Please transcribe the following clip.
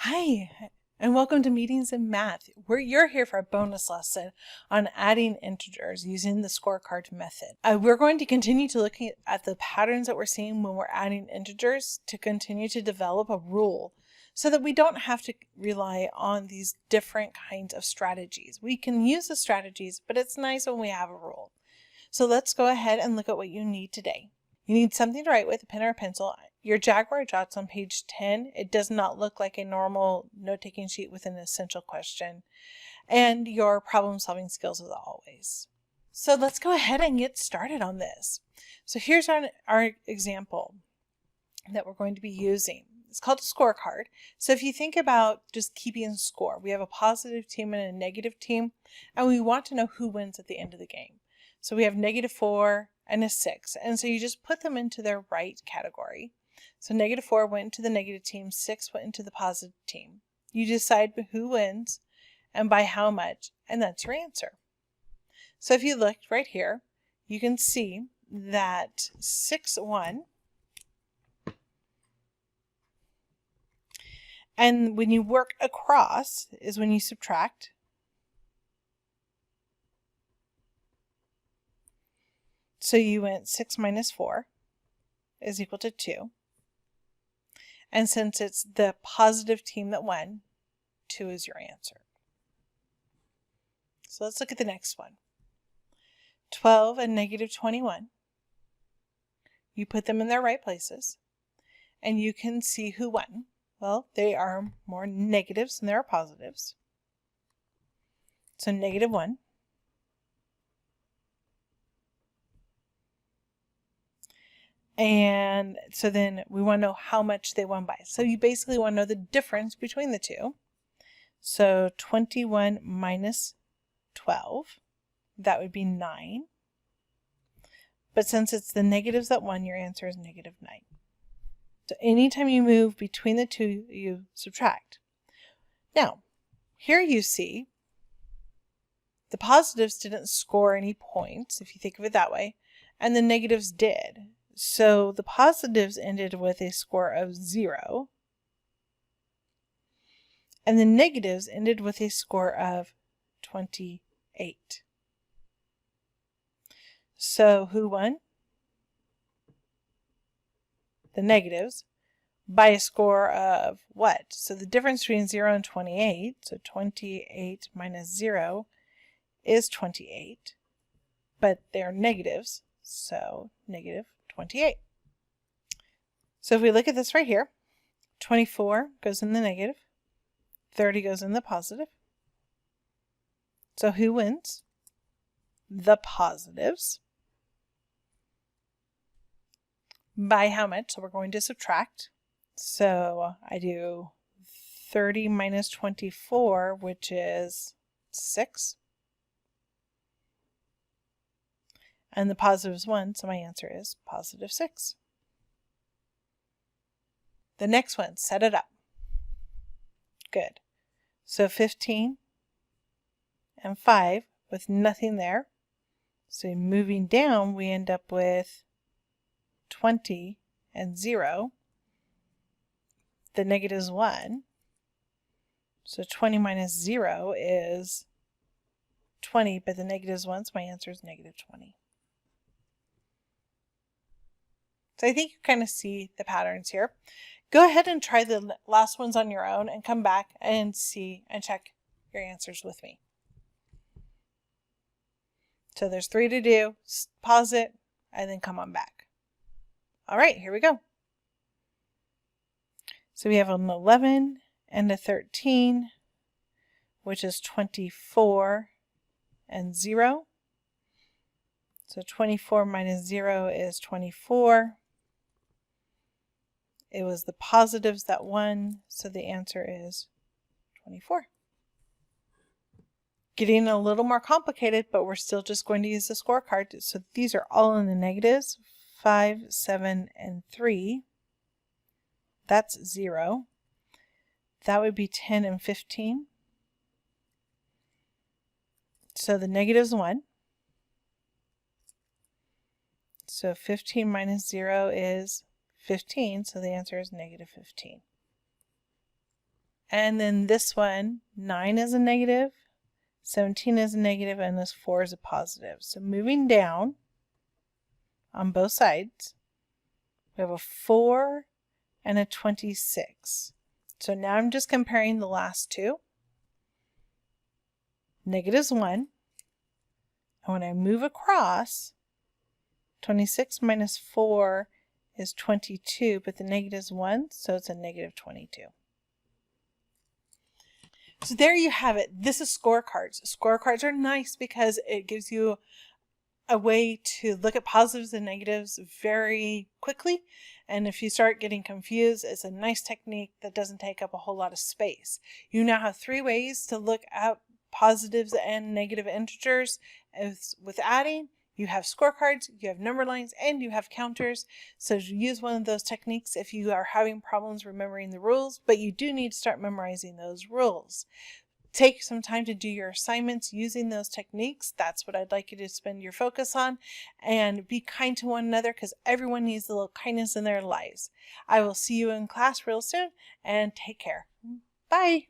Hi, and welcome to Meetings in Math. You're here for a bonus lesson on adding integers using the scorecard method. We're going to continue to look at the patterns that we're seeing when we're adding integers to continue to develop a rule so that we don't have to rely on these different kinds of strategies. We can use the strategies, but it's nice when we have a rule. So let's go ahead and look at what you need today. You need something to write with, a pen or a pencil. Your Jaguar Jots on page 10. It does not look like a normal note-taking sheet with an essential question. And your problem-solving skills as always. So let's go ahead and get started on this. So here's our example that we're going to be using. It's called a scorecard. So if you think about just keeping score, we have a positive team and a negative team, and we want to know who wins at the end of the game. So we have -4 and a 6, and so you just put them into their right category. So -4 went into the negative team, 6 went into the positive team. You decide who wins and by how much, and that's your answer. So if you look right here, you can see that 6 won. And when you work across is when you subtract. So you went 6 minus 4 is equal to 2. And since it's the positive team that won, 2 is your answer. So let's look at the next one. 12 and -21. You put them in their right places, and you can see who won. Well, they are more negatives than there are positives. So -1. And so then we want to know how much they won by. So you basically want to know the difference between the two. So 21 minus 12, that would be 9. But since it's the negatives that won, your answer is -9. So anytime you move between the two, you subtract. Now, here you see the positives didn't score any points, if you think of it that way, and the negatives did. So the positives ended with a score of 0, and the negatives ended with a score of 28. So who won? The negatives by a score of what? So the difference between 0 and 28, so 28 minus 0 is 28, but they're negatives, so -28. So if we look at this right here, 24 goes in the negative, 30 goes in the positive. So who wins? The positives. By how much? So we're going to subtract. So I do 30 minus 24, which is 6. And the positives won, so my answer is +6. The next one, set it up. Good. So 15 and 5 with nothing there. So moving down, we end up with 20 and 0. The negatives 1. So 20 minus 0 is 20, but the negatives 1, so my answer is -20. So I think you kind of see the patterns here. Go ahead and try the last ones on your own and come back and see and check your answers with me. So there's 3 to do. Pause it and then come on back. All right, here we go. So we have an 11 and a 13, which is 24 and 0. So 24 minus 0 is 24. It was the positives that won, so the answer is 24. Getting a little more complicated, but we're still just going to use the scorecard. So these are all in the negatives, 5, 7, and 3. That's 0. That would be 10 and 15. So the negatives 1. So 15 minus 0 is 15, so the answer is -15. And then this one, 9 is a negative, 17 is a negative, and this 4 is a positive. So moving down on both sides, we have a 4 and a 26. So now I'm just comparing the last two. Negative's 1. And when I move across, 26 minus 4 is 22, but the negative's 1, so it's a negative 22. So there you have it. This is scorecards. Scorecards are nice because it gives you a way to look at positives and negatives very quickly. And if you start getting confused, it's a nice technique that doesn't take up a whole lot of space. You now have 3 ways to look at positives and negative integers. With adding, you have scorecards, you have number lines, and you have counters. So use one of those techniques if you are having problems remembering the rules, but you do need to start memorizing those rules. Take some time to do your assignments using those techniques. That's what I'd like you to spend your focus on. And be kind to one another because everyone needs a little kindness in their lives. I will see you in class real soon and take care. Bye.